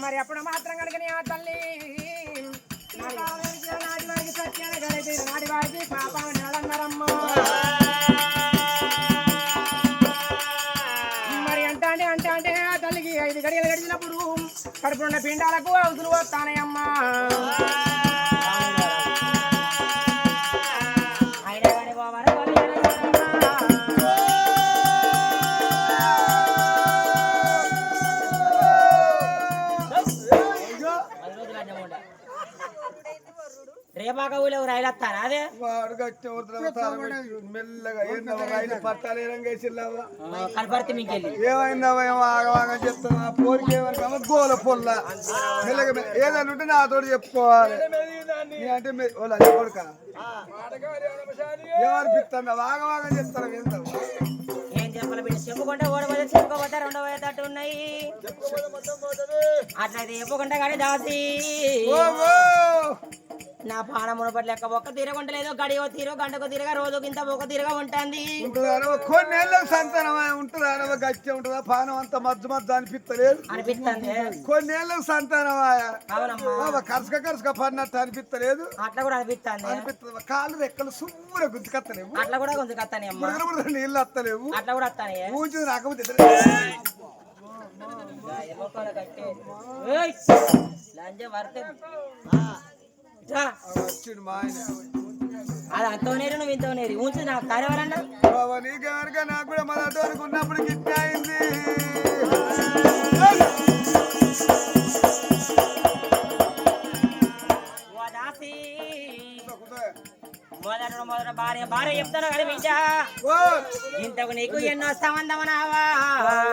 మరి అప్పుడు మాత్రం కనుకనే ఆ తల్లి నాటి వారికి సత్యాన్ని కలిగి నాటి వారికి పాపం నెలన్నారమ్మా. మరి అంటే ఆ తల్లికి 5 గడియలు గడిచినప్పుడు కడుపున్న పిండాలకు అవసరం వస్తానయమ్మా. రేపాక ఊళ్ళో రైలు వస్తారా అదే వాడు మెల్లగా రైలు పట్టాలి కనపడితే మీకెళ్ళి ఏమైందావా ఏమో ఆగవాగా చెప్తున్నా పోరికి ఏమన్నా గోల పొల్ల మెల్లగా ఏదైనా ఉంటే నాతో చెప్పుకోవాలి అంటే కొడుక ఏమనిపిస్తుందా వాగవాగా చెప్తారా ఏం చెప్పాలి బిడ్డ చెప్పుకుంటే ఓడబోతే చెప్పుకోపోతే 2 పోయేటట్టు ఉన్నాయి. అట్లయితే చెప్పుకుంటా కానీ దాసి నా పానం మునపటి లెక్క ఒక్క తీరగుంటలేదు. గడియో తీరో గంటకు తీరగా రోజు ఇంత ఒక తీరగా ఉంటుంది. కొన్నేళ్ళకి సంతానం ఉంటుందా గట్టి ఉంటుందా పానం అంతా మధ్య అనిపిస్తలేదు అనిపిస్తుంది. కొన్నేళ్ళకి సంతానం కరుసక పడినట్టు అనిపిస్తలేదు. అట్లా కూడా అనిపిస్తుంది. కాళ్ళు రెక్కలు సూర గుంజుకత్తలేవు. అట్లా కూడా గుంజుకత్తాను. నీళ్ళు వస్తలేవు. అట్లా కూడా వస్తాయి. ఊంచింది రాకపోతే వచ్చిండు మా ఆయన. అది అంతోనేరు నువ్వు ఇంతోనేరు ఉంచు నాకు తారెవరన్నా నీకెవరికా నాకు కూడా మన అటోనికి ఉన్నప్పుడు గిట్ట అయింది. మొదట భార్య చెప్తాను కానీ బిడ్డ ఇంతకు నీకు ఎన్నో సంబంధమనావా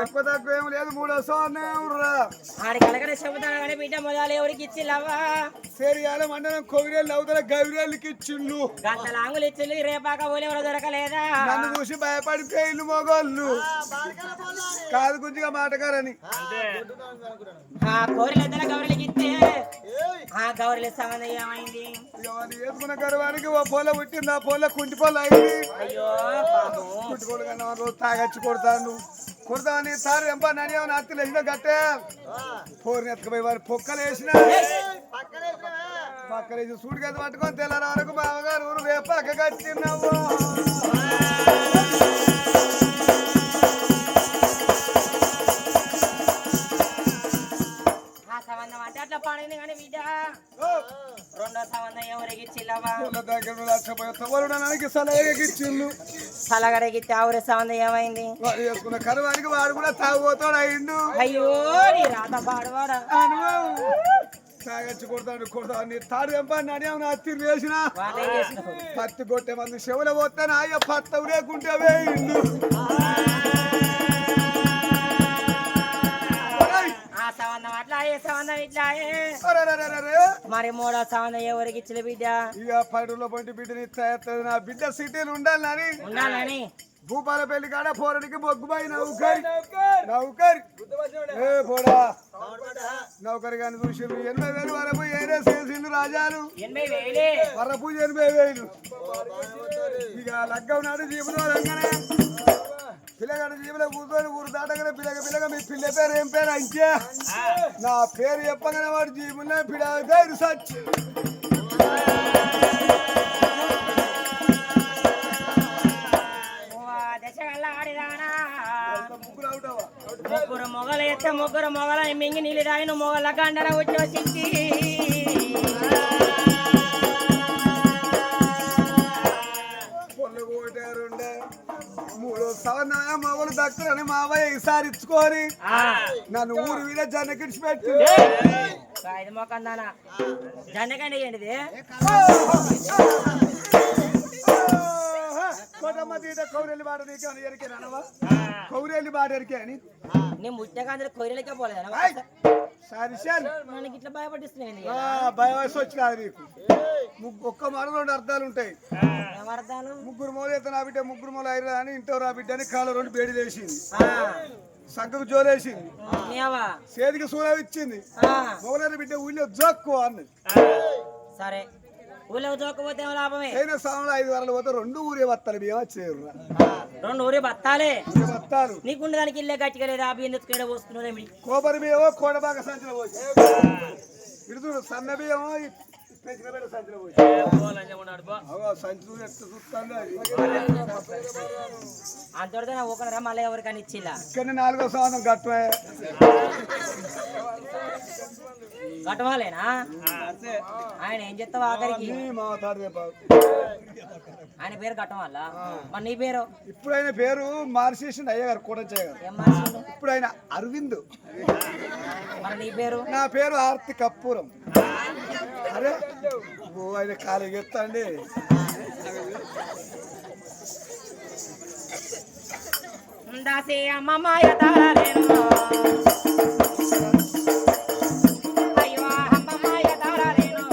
ఎక్కువ తక్కువ ఏం లేదు 3వ సంవత్సరం ఆడి కలగడ చెబుతాను కానీ బిడ్డ మొదలు ఎవరికి ఇచ్చిల్లవా సేరియాల మండలం కొవిరేళ్ళు అవుతారా గవిరేళ్ళకి ఇచ్చిండు. గంట లాంగులు ఇచ్చిల్లు రేపాక పోలే ఎవరో దొరకలేదా నన్ను చూసి భయపడిపోయిల్లు మొగోళ్ళు కాదు గుంజిగా మాటగారని ఆ కోరిల ఇద్దరు గౌరలకి ఇస్తే ఆ గౌరల సంబంధం ఏమైంది వేసుకున్న గర్వానికి ఓ పొల పుట్టింది. ఆ పొల కుంటి పొల అయింది. అయ్యో కుంటి పొల కన్నా రోజు తాగచ్చి కొడతాను కొడతాని సార్ ఎంపా నని ఏమైనా అత్తులు వేసిన గట్టే పోరిని ఎత్తుకుపోయి వారి పొక్కలు వేసిన పక్కలేసి సూడి గది పట్టుకొని తెల్లార వరకు బావగారు ఊరు వేపాక కట్టినావు. సంబంధం అంటే అట్లా పాడింది కానీ బిడ్డ 2వ సంబంధం ఎవరికి ఇచ్చిల్లవా సలగడగితే ఆవురే సంబంధం ఏమైంది వేసుకున్న కరువానికి వాడు కూడా తాగుపోతాడు అయిండు. అయ్యో నీ రాత పాడవాడా తాగచ్చి కొడతాడు తాడు ఎంపని అడియామని అత్తి వేసిన పత్తి కొట్టే మంది చెవుల పోతాను అయ్యో పత్త లేకుంటే వేయిండు. సంబంధం అట్లా ఏ సంబంధం ఇట్లా మరి 3వ సంబంధం ఎవరికి ఇచ్చిన బిడ్డ ఇక 10 పంటి బిడ్డని నా బిడ్డ సిటీలు ఉండాలని భూపాల పెళ్లి కాడ పోరడికి బొగ్గుబాయి నౌకరి పోడా నౌకరి కానీ చూసి 80,000 వరకు ఏరే చేసిండు రాజాలు. వరపూజ 80,000 ఇక లగ్గం నాడు జీవనోరంగానే పిల్లగాడు జీవులో కూర్చొని ఊరు దాటగానే పిల్లగా మీ పిల్ల పేరు ఏం పేరు అంటే నా పేరు చెప్పగానే వాడు జీవులే పిల్లగారు సచ్చి ముగ్గురు మొగలు ఎత్తే ముగ్గురు మొగల మింగి నీళ్ళు తాగిన మొగల గండర వచ్చి 3వ సంవత్సరం మొగలు దక్కులని మావయ్య ఈసారి ఇచ్చుకొని నన్ను ఊరు మీద జనకిడిచి పెట్టి మొక్కందానా జనకండి ఏంటిది కౌరెల్లి బాట నీకేమన్నా ఎరికే అనవా కౌరెల్లి బాట ఎరికే అని నేను ముట్టకాంధ్ర కొయ్యలకే పోలేదు సరే సార్ మనకి ఇట్లా భయపడిస్తున్నాయి భయవలసి వచ్చి కాదు నీకు ఒక్క మాట 2 అర్థాలు ఉంటాయి. ముగ్గురు మూల ఎత్త నా బిడ్డ ముగ్గురు మూల అయిరా అని ఇంటో రా బిడ్డ అని కాళ్ళు 2 బేడి వేసింది సంకకు జోలేసింది చేతికి సూలం ఇచ్చింది మొగలని బిడ్డ ఊళ్ళో జోక్కు అన్నది. సరే ఊళ్ళో చూకపోతే ఏం లాభమే అయిన సాములు 5 వారాలు పోతే 2 ఊరే వత్తాలు బియ్యం చేరురా 2 ఊరే బత్తాలే వత్తాలు నీకుండే దానికి ఇల్లే గట్టిగా ఆ బియ్యం ఎత్తుకునే పోస్తున్నారేమి కోపరి బియ్యమో కోడబాగా సంచులు పోసి ఇడుతు సన్న బియ్యమో పెంచిన సంచులు పోసి సంచులు ఎట్లా చూస్తాను అంతటితో ఒకనరా మళ్ళీ ఎవరికైనా ఇచ్చిలా ఇక్కడ 4వ సంవత్సరం గట్టమే కట్టవాలేనా ఆయన ఏం చెప్తావు ఆఖరికి ఆయన పేరు కట్టవాల మరి నీ పేరు ఇప్పుడు ఆయన పేరు మార్చేసిండు అయ్యగారు కోటచ్చయ్య గారు ఏం మార్చిండు ఇప్పుడు ఆయన అరవింద్ మరి నీ పేరు నా పేరు ఆర్తి కప్పూరం అరే ఓ ఆయన ఖాళీ ఎత్తండి దాసే అమ్మమ్మాయ తారాలేను అయ్యో అమ్మమ్మాయ తారాలేను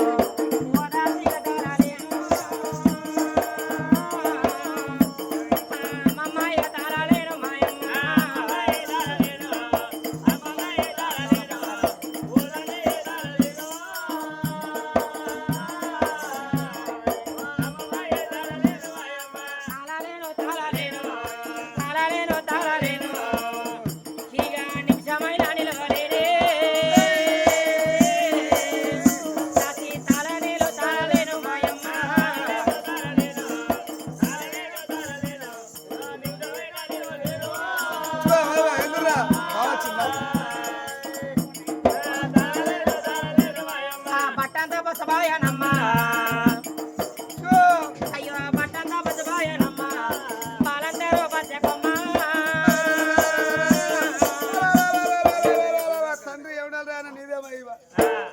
ఓ దాసిక తారాలేను అమ్మమ్మాయ తారాలేను మాయమ్మ తారాలేను అమ్మమ్మాయ తారాలేను ఓ దాసిక తారాలేను అమ్మమ్మాయ తారాలేను మాయమ్మ తారాలేను తారాలేను తారాలేను తారాలేను ఇక నిమిషమైన నిలవలేనే దాసి తాళనేలు తాళలేను మాయమ్మ తాళలేను తాళలేను తాళలేను నిమిషమైన నిలవలేను బట్టంతా బసబాయనమ్మ అయ్యో బట్టంతా బసబాయనమ్మ పాలందరూ బచ్చకొమ్మ తండ్రి ఎవడాలి ఆయన నీదేమయ్యవ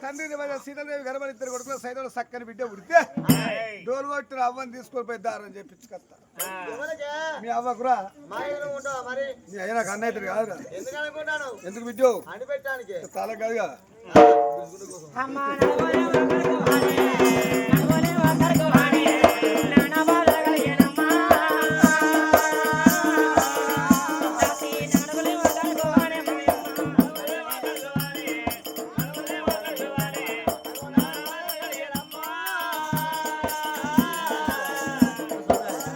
తండ్రిని సీతాదేవి గర్భాలు 2 కొడుకులు సైతంలో చక్కని బిడ్డ ఉడితే డోలు కొట్టిన అవ్వని తీసుకొని పోయి దారని చెప్పించుకొస్తా మీ అవ్వకురా మీ అయ్య నాకు అన్న అవుతుంది కాదురా ఎందుకు బిడ్డ తల కాదుగా అమ్మ నడవలే ఒకరికి వాడే నాన్న బాధగలిగేనమ్మ దాసి నడవలే ఒకరికి వాడే మాయమ్మ నడవలే ఒకరికి వాడే నడవలే ఒకరికి వాడే నాన్న బాధగలిగేనమ్మ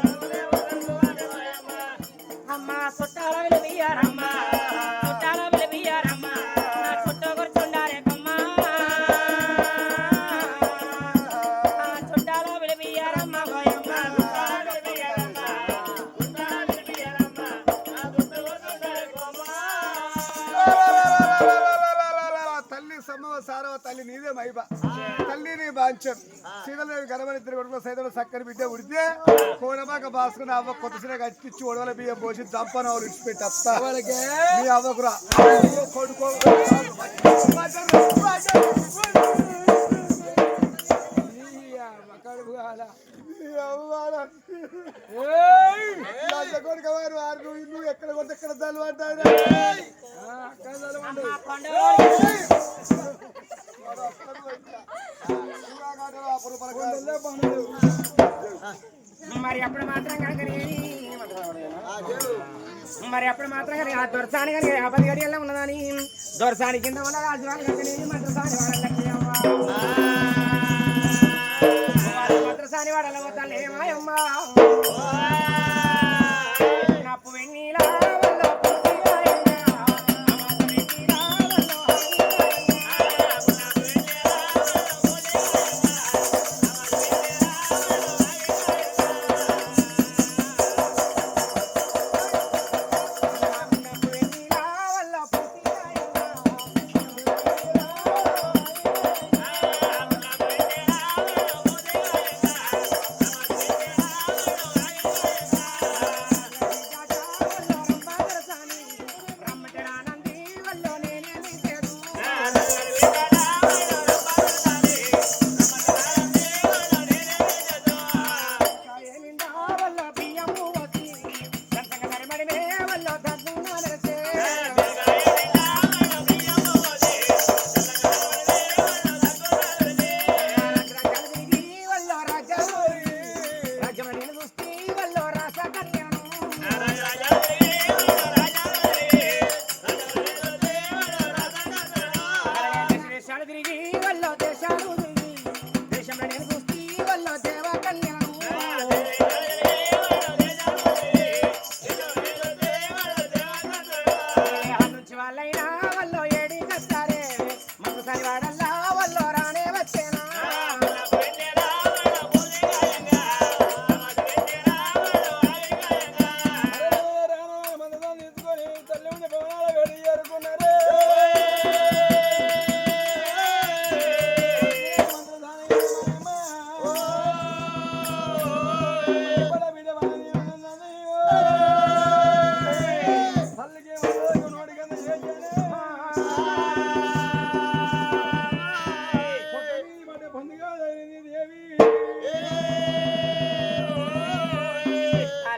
నడవలే ఒకరికి వాడే మాయమ్మ అమ్మ చుట్టాల విలువీయారమ్మ చుట్టాల విలువీయారమ్మ నా చుట్టూ కూర్చుండారే కొమ్మ చుట్టాల విలువీయారమ్మ పోయమ్మ చుట్టాల విలువీయారమ్మ చుట్టాల విలువీయారమ్మ నా చుట్టూ కూర్చుండారే కొమ్మ తల్లి సమ్మవ సారవ తల్లి నీదే మైబ తల్లిని బాంచం సీతదేవి గర్భాలు 2 కొడుకులు సైతంలో చక్కని బిడ్డ ఉడితే కోడబాక బాసుకుని అవ్వ కొత్తసినే కట్టించి ఒడవల బియ్యం పోసి దంపన వాళ్ళు ఇడిచిపెట్టి వస్తా మీ అవ్వకురా కొడుకో నువ్వు ఎక్కడ కొత్త ఎక్కడ తల్లు అంటారు మరి అప్పుడు మాత్రం కనుక ఆ దొరసాని కనుక 50 గడియల్లో ఉన్నదని దొరసాని కింద ఉన్న రాజువాణి కనుక మంత్రసాని వాడలకి మంత్రసాని వాడల పోతాను ఏమాయమ్మ నప్పు వెన్నీలా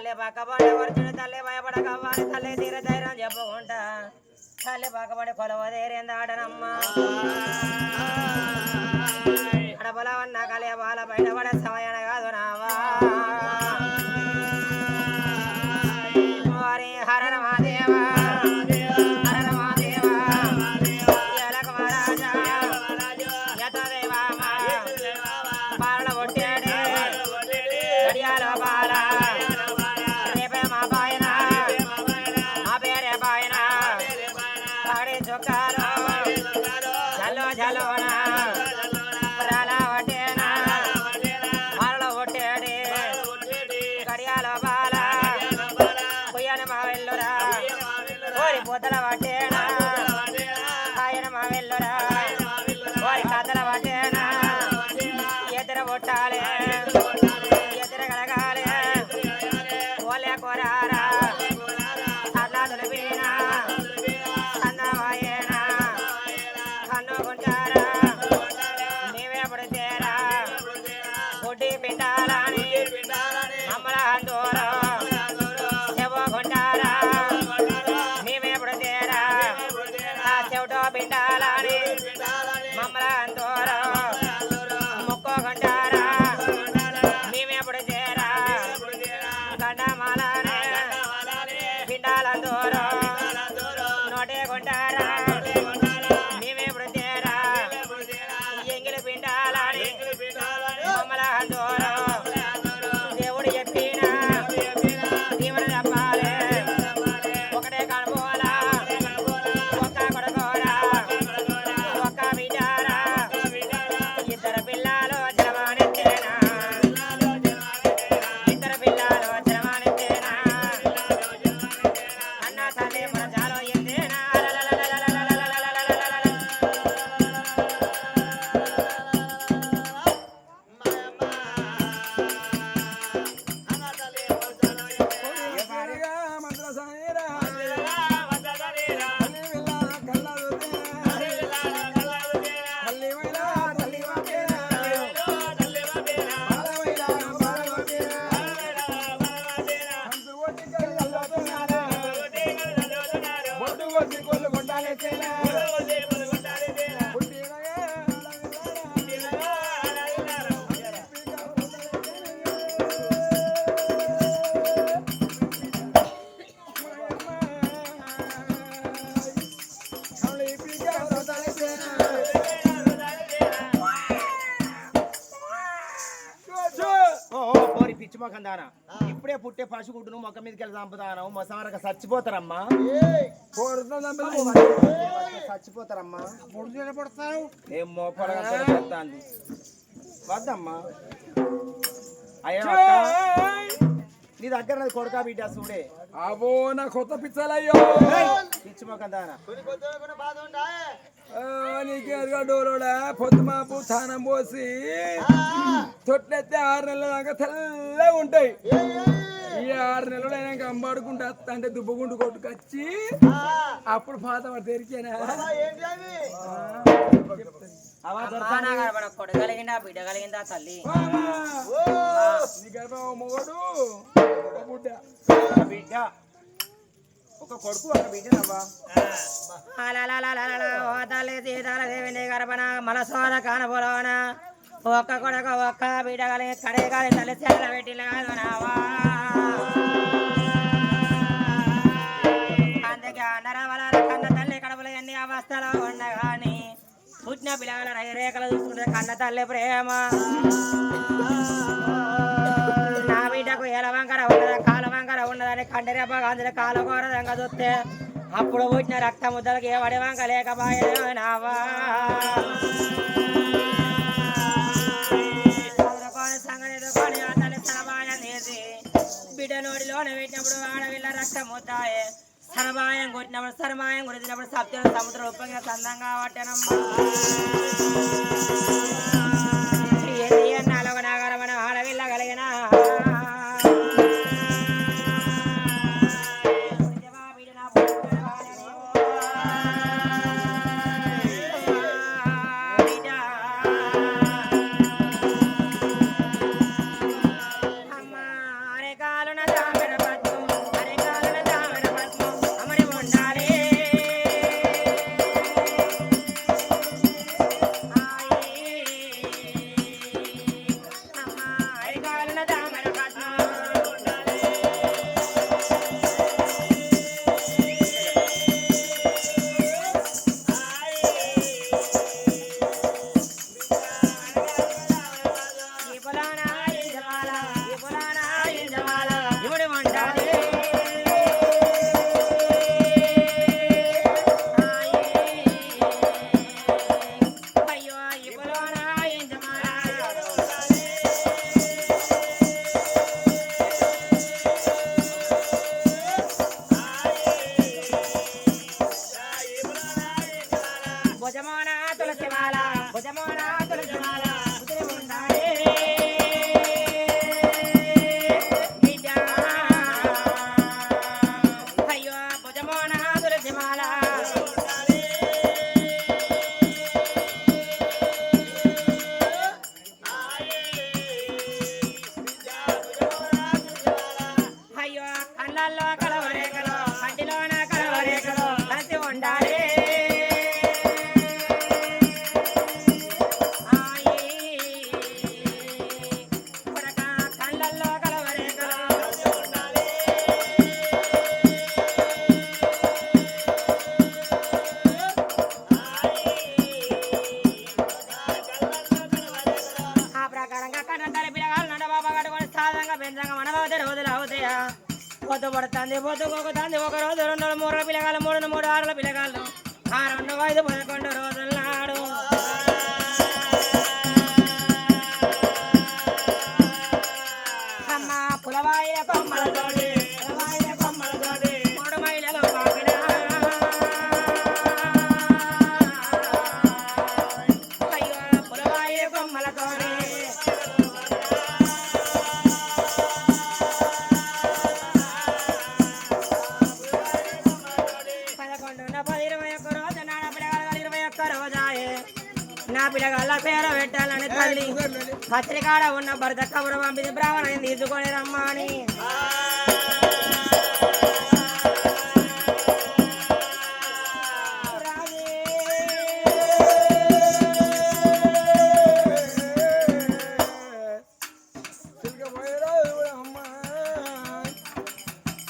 తల్లి పక్కబడి వరచుడు తల్లి భయపడకవ్వాలి తల్లి తీర ధైర్యం చెప్పుకుంటా తల్లి పక్కబడి కొలవదేరేందాడనమ్మా అడబలవన్న కలియ బాల బయటపడే సమయన కాదు నావా వారి హర రమాదేవా హర రమాదేవా ఎలక మహారాజా యతదేవా బాల కొట్టాడే గడియాల బాల రేపే మా బాయన మా పేరే బాయన పాడి చొక్కాలో చలో చలోనా ప్రాణ వడ్డేనా బాల కొట్టాడే గడియాల బాల కొయ్యన మా వెళ్ళురా ఓరి పొద్దల వడ్డేనా ఆయన మా వెళ్ళురా ఓరి కథల వడ్డేనా ఎదుర కొట్టాలి ఎదుర కలగాలి ఓలే కొరారా అట్లా దులిపినా అన్నవాయేనా కన్నుకుంటారా నీవే పడితేరా గుడ్డి పిండాలని మమ్మల అందూరం చెవుకుంటారా నీవే పడితేరా ఆ చెవిటో పిండాలని మమ్మల అందూరం ముక్కోకుంటారా మేమే పడితేరా గండమాలనే పిండాలందూరం నోటే కొంటారా మేమే పడితేరా ఎంగిలి పిండాలని మమ్మల అందూరం దేవుడు చెప్పిన దీవెన చెప్పాలి ఒకటే కనుకోలా ఒక్క కొడుకోరా ఒక్క బిడ్డారా ఇద్దరు పిల్లలు జలమానెత్తేనా ఇద్దరు పిల్లలు జలమానెత్తేనా అన్న తల్లి ప్రజలు ఎంతేనా ఏ పారిగా మంత్ర సాయిరా తల్లి వెళ్ళ కళ్ళదుతే తల్లి వైలా తల్లి వాపేరా బాల వైలా బాల వాపేరా అందు ఓటి కళ్ళదునారా బొట్టు కొట్టి కొల్లు కొంటాలే చేలా పుట్టినగా పోరి పిచ్చి మొఖం దానా ఇప్పుడే పుట్టే పశుగుడ్డును మొక్క మీదకి వెళ్ళి చంపుతాను మొసమరక చచ్చిపోతారమ్మా చచ్చిపోతారమ్మా ఏం మోపడగా పెడతాంది వద్దమ్మా అయ్యో అక్క, నీ దగ్గర నాది కొడుకా బిడ్డ చూడే అవో నా కొత్త పిచ్చలయ్యో పిచ్చి మొఖం దానా నీకు ఎదుగా డోలోడా పొద్దుమాపు స్థానం పోసి తొట్లెత్తే 6 నెలల దాకా తెల్లగా ఉంటాయి. ఈ 6 నెలలు అయినాక అంబాడుకుంటూ వస్తా అంటే దుబ్బగుండు కొట్టుకొచ్చి అప్పుడు పాత వాడు తెరికేనా కొడు కలిగిందా బిడ్డ కలిగిందా తల్లి నీ గర్భం మొగడు బుడ్డ బిడ్డ ఒక కొడుకు ఒక బిడ్డనవ్వా ఓ తల్లి సీతాల దేవిని గర్భన మలసోద కానబోలోన ఒక్క కొడుకు ఒక్క బిడ్డ కలిగి కడే కాలి తల్లి చెల్ల పెట్టిన కాదునావా అందుకే అన్నరవల కన్న తల్లి కడుపులు ఎన్ని అవస్థలో ఉండగాని పుట్టిన పిల్లల రేఖలు చూసుకుంటే కన్న తల్లి ప్రేమ నా బిడ్డకు ఎల వంకర ఉన్నదా కాల వంకర ఉన్నదని కండరెబ్బ గాంధీ కాల కోరదంగా చూస్తే అప్పుడు పుట్టిన రక్త ముద్దలకి ఏ వడి వంక లేకపోయినావా సంగతి ఎదుర్కొని ఆ తల్లి సనబాయం తీసి బిడ్డ నోడిలోనే పెట్టినప్పుడు ఆడవిల్ల రక్త ముద్దాయే సనబాయం కొట్టినప్పుడు సనబాయం కొట్టినప్పుడు సప్త సముద్రం ఉప్పగిన సందంగా పట్టానమ్మా నాలుగు నగరమైన ఆడవిల్ల కలిగిన అమ్మ అరే కాలున కళ్ళల్లో కలవరేకలు కంటిలోన కలవరేకలు కలిసి ఉండాలి కళ్ళల్లో కలవరేకలు ఆ ప్రకారంగా కన్నతల్లి పిల్లగాలు నడబాబా కట్టుకొని సాధంగా పెంచంగా మనవతి రోజులు అవుతాయా పొద్దు పడుతుంది పొద్దుకోకుతుంది ఒక రోజు 2 రోజులు 3 పిల్లగాలు 3 3 6 పిల్లగాళ్ళు 6 2 5 11 రోజుల నాడు అమ్మ పులవాయ కొమ్మలతోటి మూడు మైళ్ళలో పాపిన అయ్యో పులవాయ కొమ్మలతోటి 11 రోజు నా పిల్లగాళ్ళు 21 రోజాయే నా పిల్లగాళ్ళ పేరు పెట్టాలని తల్లి పత్రికాడ ఉన్న భర్త కబురు పంపింది బ్రాహ్మణం తీసుకొని రమ్మని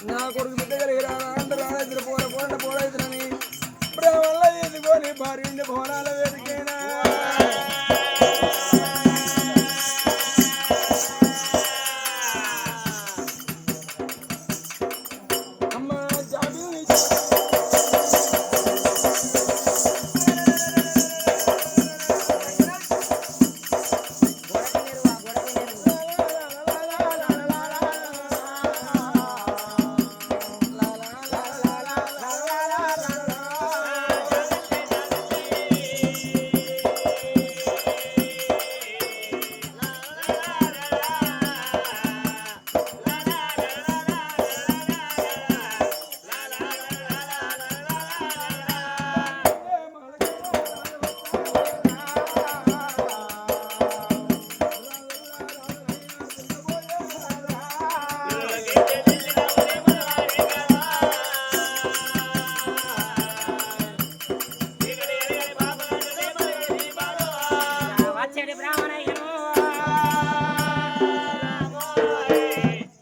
నా కొడుకు బిడ్డ కలిగిరా అందరూ ఇద్దరు పోరైతులని ఇప్పుడు వల్ల తీసుకొని భార్య భవనాల వేదికైనా అమ్మ జాబీ వచ్చేది బ్రాహ్మణయ్యను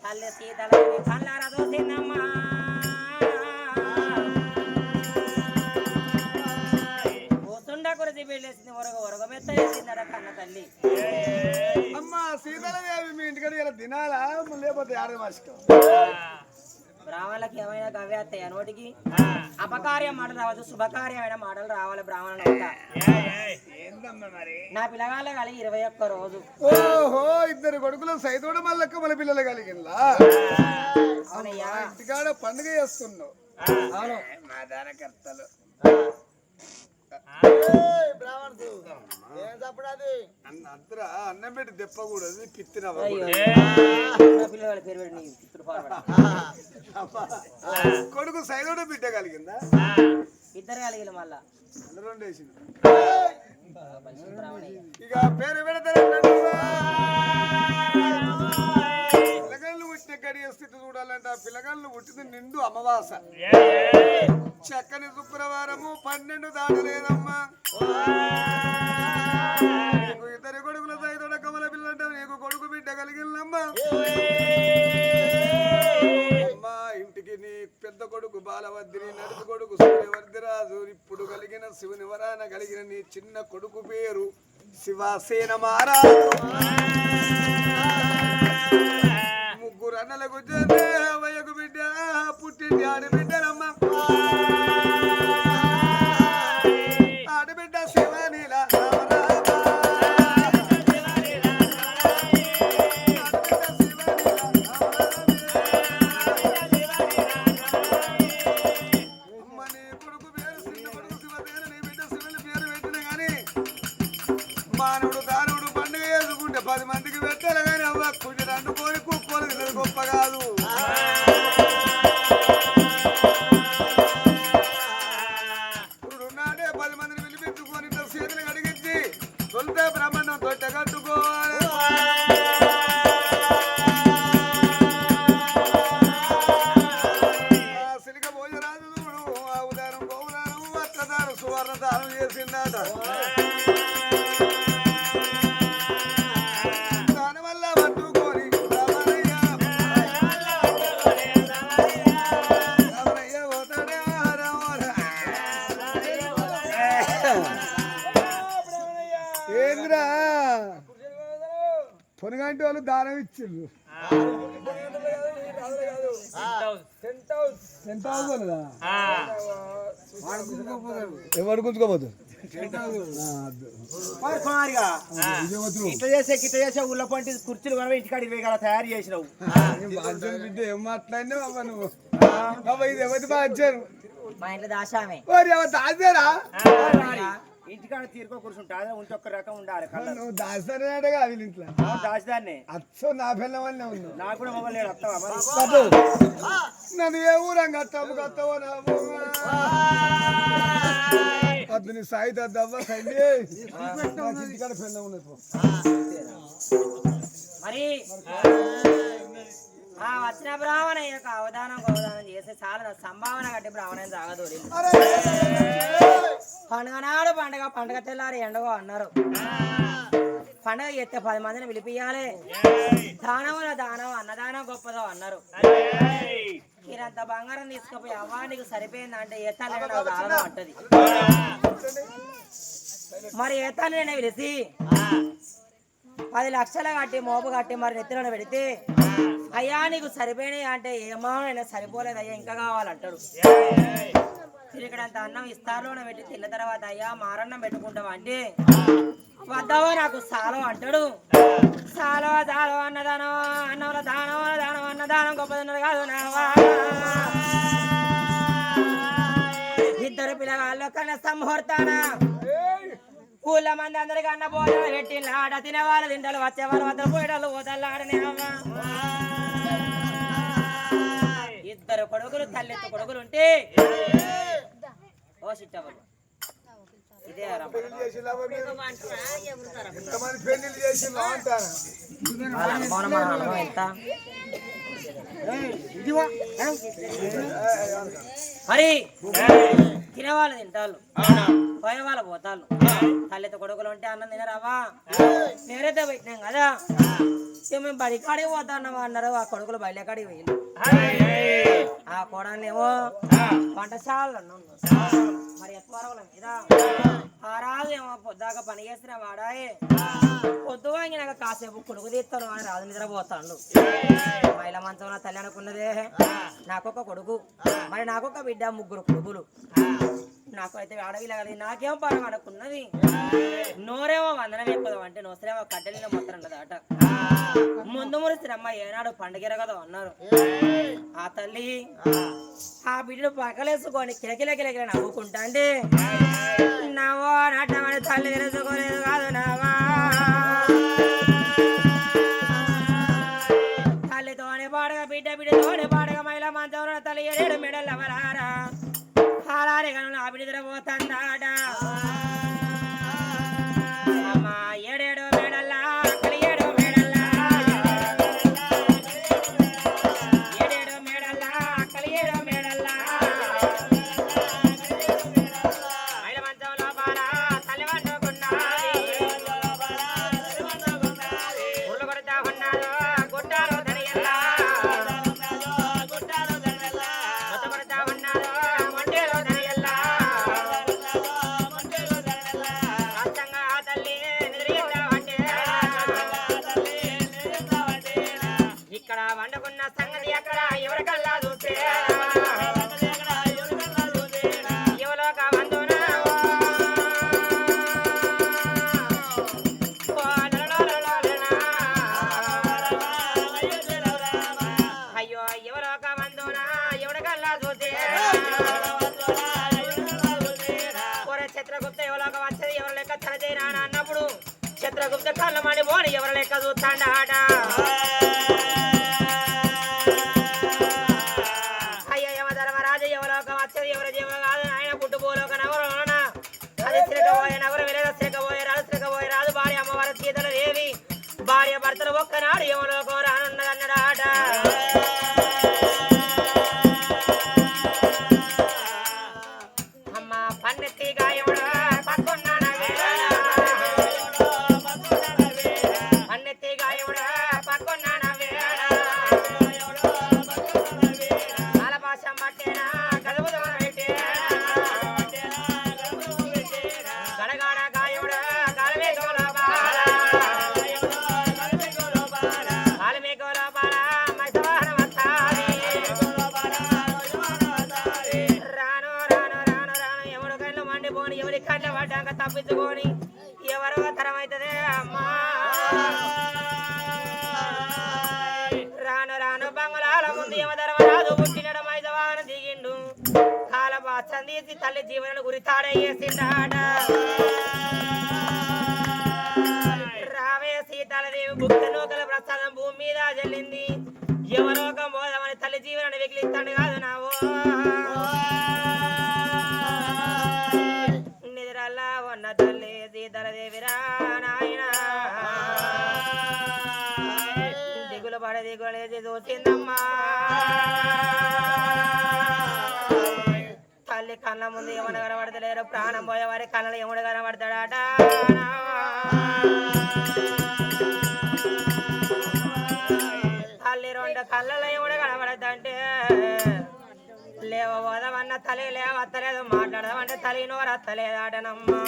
తల్లి సీతలని కళ్ళార దూసిందమ్మా కూతుండ కురిసి వెళ్ళేసింది ఒరగ మెత్త వేసిందట కన్న తల్లి అమ్మ సీతాలదేవి మీ ఇంటికాడ ఇలా తినాలా లేకపోతే ఆడది మాసికం బ్రాహ్మణులకి ఏమైనా గవ్వేస్తాయి నోటికి అపకార్యం మాటలు రావద్దు శుభకార్యమైన మాటలు రావాలి బ్రాహ్మణులు నా పిల్లగాళ్ళ కలిగి 21 రోజు ఓహో ఇద్దరు కొడుకులు సైతోడు మల్లక్క మన పిల్లలు కలిగిందా అవునయ్యా ఇంటికాడ పండుగ చేస్తున్నావు అవును మా దానకర్తలు అన్నం పెట్టి తెప్పకూడదు కిత్తిన పిల్లగాళ్ళ పేరు పెట్టి నీకు ఇప్పుడు కొడుకు సైదోడు బిడ్డ కలిగిందా ఇద్దరు కలిగిన మళ్ళా రెండు వేసింది బ్రాహ్మణయ్య ఇక పేరు పెడతారు పిల్లగాళ్ళు పుట్టిన గడియ స్థితి చూడాలంటే ఆ పిల్లగాళ్ళు పుట్టింది నిండు అమావాస చక్కని శుక్రవారము 12 దాటలేదమ్మా నీకు ఇద్దరు కొడుకుల సైతోడ కమల పిల్లంటే నీకు కొడుకు బిడ్డ కలిగిందమ్మా అమ్మా ఇంటికి నీ పెద్ద కొడుకు బాలవద్దిని నడుపు కొడుకు సూర్యవర్ధిరాజు ఇప్పుడు కలిగిన శివుని వరాన కలిగిన నీ చిన్న కొడుకు పేరు శివసేన మహారాజు ముగ్గురు అన్నలకు వయ్యకు బిడ్డ పుట్టింది ఆడబిడ్డనమ్మ ఆడబిడ్డ శివనీల మానవుడు దానవుడు పండుగ చేసుకుంటే 10 మందికి పెట్టాలి కానీ అవ్వ కుడి 2 కోరి కుక్కోలు గొప్ప కాదు దానివల్ల పట్టుకొని రామయ్య పోతాడే ఏంద్రా పొనగంటి వాళ్ళు దానం ఇచ్చిండ్రు 10,000 ఎవరు గుంజుకోపోతారు ఇట్లా చేసే ఊళ్ళో పంటి కుర్చీలు మనం ఇంటికాడ 20 తయారు చేసినావు బిడ్డ ఏం మాట్లాడినావు అవ్వ నువ్వు అవ్వ ఇది ఎవరి బాధ్యారు మా ఇంట్లో దాశామే దాచారా ఇంటికాడ తీరుకో కూర్చుంటా ఇంకొక రకం ఉండాలి నువ్వు దాస్తానేటగా వీళ్ళ ఇంట్లో దాచిదాన్ని అచ్చో నా పిల్ల వల్లే ఉంది నాకు కూడా మొబైల్ లేడు వస్తావా మరి నన్ను ఏ ఊరంగా కత్తవో నా అతని సాయిత దవ్వ సండి ఇంటికాడ పిల్ల ఉన్నది మరి వచ్చిన బ్రాహ్మణ యొక్క అవధానం చేస్తే చాలా సంభావన కట్టి బ్రాహ్మణం సాగదు పండుగ నాడు పండుగ తెల్లారి ఎండగో అన్నారు పండుగ చేస్తే 10 మందిని పిలిపియాలి దానముల దానం అన్నదానం గొప్పదో అన్నారు మీరంత బంగారం తీసుకుపోయి అవ్వా నీకు సరిపోయిందంటే ఏతాన్ని దానం అంటది మరి ఏతాన్ని పిలిచి 10 లక్షలు కట్టి మోపు కట్టి మరి నెత్తిలో పెడితే అయ్యా నీకు సరిపోయినాయి అంటే ఏమో అయినా సరిపోలేదు అయ్యా ఇంకా కావాలంటాడు తిరిగడంత అన్నం ఇస్తారులోనే పెట్టి తిన్న తర్వాత అయ్యా మారన్నం పెట్టుకుంటావా అంటే వద్దావో నాకు సాలో అంటాడు సాలో దాలో అన్నదానం అన్నంలో దానం అన్నదానం గొప్పదన్నారు కాదు నావా ఇద్దరు పిల్లగాళ్ళు కన్నా సంహూర్తానా ఊళ్ళ మంది అందరికి అన్న భోజనం పెట్టి ఆడ తినేవాళ్ళు తింటారు వచ్చేవాళ్ళు వద్ద పోయేటోళ్ళు పోతాళ్ళు ఆడనే అమ్మా ఇద్దరు కొడుకులు తల్లెత్తు కొడుకులు ఉంటే ఓ సిట్టవరు ఇదే ఎంత మరి తినేవాళ్ళు తింటారు పోయే వాళ్ళు పోతాళ్ళు తల్లితో కొడుకులు ఉంటే అన్నం తినరావా నేరైతే పెట్టినాం కదా మేము బడికాడికి పోతాన్నావా అన్నారు ఆ కొడుకులు బయలుకాడికి పోయింది ఆ కోడాన్నేమో వంటశాలలో మరి ఎత్వరవల మీద ఆ రాజు ఏమో పొద్దాక పని చేసిన వాడాయే పొద్దు వాంగినాక కాసేపు కొడుకు తీస్తాను అని రాజు నిద్రపోతాడు మహిళ మంచంలో తల్లి అనుకున్నదే నాకొక కొడుకు మరి నాకొక బిడ్డ 3 కొడుకులు నాకు అయితే అడవిలాగలి నాకేమో పరం అనుకున్నది నోరేమో వందనం ఎక్కుదాం అంటే నోసరేమో కట్టెలిలో మొత్తం ఉండదట ముందు మురిసినమ్మ ఏనాడు పండుగ కదా అన్నారు ఆ తల్లి ఆ బిడ్డను పక్కలేసుకొని కిలకిలకిలకిల నవ్వుకుంటా అంటే నవ్వో నాటమని తల్లి తెలుసుకోలేదు కాదు నావా తల్లితోనే పాడగా బిడ్డతోనే పాడగా మహిళ మంచంలో తల్లి 7 మెడల్ ఎవరారా హారారే గను నా బిడ్డ పోతాందాట అమ్మా 7 మెడల్లా అక్కలి 7 మెడల్లా 7 మెడల్లా అక్కలి 7 మెడల్లా మహిళ మంచంలో బాల తల్లి వండుకున్నది ఉర్లు కొడతా ఉన్నాదో గుట్టాలో దరియల్లా కొడతా ఉన్నాదో మొండేలో దరియల్లా రాష్ట్రంగా ఆ తల్లి నిద్రయ్యేద్దామంటే ఇక్కడ వండుకున్న సంగతి ఎక్కడ ఎవరికల్లా చూస్తే ఎవలోక వందునా అయ్యో ఎవలోక వందునా ఎవరికల్లా చూస్తే చిత్రగుప్త ఎవలోక వచ్చేది ఎవరి లెక్క తనదేనా అన్నప్పుడు చిత్రగుప్త కళ్ళ మని పోని ఎవరి లెక్క చూస్తాండాట అయ్యో యమధర్మరాజు ఎవలోక వచ్చేది ఎవరి జీవ కాదు ఆయన పుట్టుపోలోక నవరణ అది శ్రీకపోయే నవర విలేద శ్రీకపోయే రాజు భార్య అమ్మవారి సీతల దేవి భార్య భర్తలు ఒక్కనాడు ఎవలోకం రానున్నదన్నడాట అమ్మ పన్నెత్తిగా ఎవడా పక్కున్నాడా తప్పించుకొని ఎవరో తరమైతదే అమ్మా రాను రాను బంగుళాల ముందు యమధర్మరాజు పుట్టినడ మైదవాన దిగిండు కాలపాత్రం తీసి తల్లి జీవనను గురి తాడేసిందాట రావే సీతాలదేవి భుక్త నూకల ప్రసాదం భూమి మీద జల్లింది యమలోకం పోదామని తల్లి జీవనను వెకిలిస్తాడు కాదు నావో నిద్రల్లా ఉన్న తల్లి సీతాలదేవి రా నాయన దిగులు పడే దిగులేసి చూసిందమ్మా తల్లి కళ్ళ ముందు ఏమన్నా కనబడతలేరు ప్రాణం పోయే వారి కళ్ళలో ఏముడు కనబడతాడట తల్లి రెండు కళ్ళలో ఏముడు కనబడద్దంటే లేవబోదామన్న తల్లి లేవత్తలేదు మాట్లాడదామంటే తల్లి నోరు అత్తలేదాటనమ్మా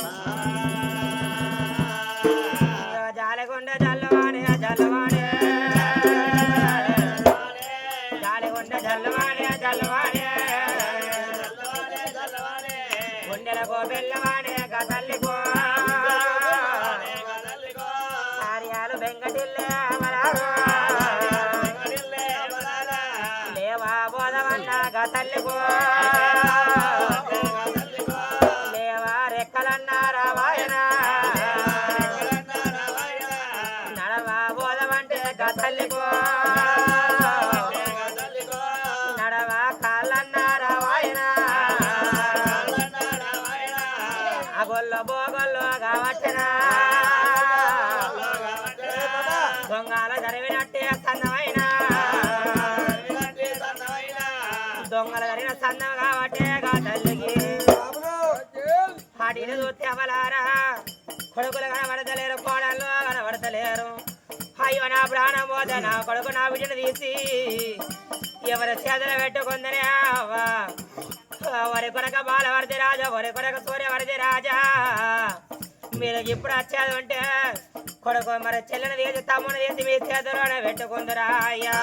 జాలగుండె జల్లవాడే జల్లవాడే జాలగుండె జల్లవాడే జల్లవాడే గుండెలకు బెల్లవాడే గతల్లికో కార్యాలు వెంకటిల్లే అమరారు లేవా బోధవన్న గతల్లికో లేవా రెక్కలన్నారా వాయన నడవా బోధవంటే గతల్లికో నడవా కాళ్ళన్నారా వాయన అగొల్లో బోగొల్లో కావచ్చనా దొంగల జరిగినట్టే సన్నమైన దొంగల జరిగిన సన్నం కాబట్టే తల్లికి వాటిని చూస్తే అవలారా కొడుకులు కనబడతలేరు కోడళ్ళు కనబడతలేరు అయ్యో నా ప్రాణం పోతే నా కొడుకు నా బిడ్డను తీసి ఎవరి చేతులు పెట్టుకుందనే అవ్వా వరి కొరక బాలవర్ది రాజా వరి కొరక సూర్యవర్ది రాజా మీరు ఇప్పుడు వచ్చేది ఉంటే కొడుకు మరి చెల్లెని తీసి తమ్ముని తీసి మీ చేతుల్లోనే పెట్టుకుందిరా అయ్యా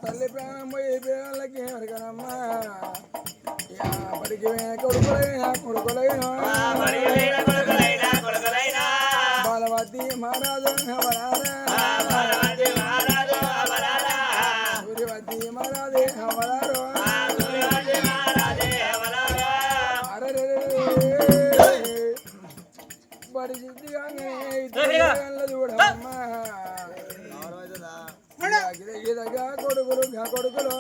తల్లి ప్రాణం పోయి పిల్లలకి ఎవరికనమ్మా పడికి కొడుకులైనా కొడుకులైనా బాలవతి మహారాజు సూర్యవతి మహారాజే హవరారు బడి సిద్ధిగానే చూడమ్మా కొడుకులు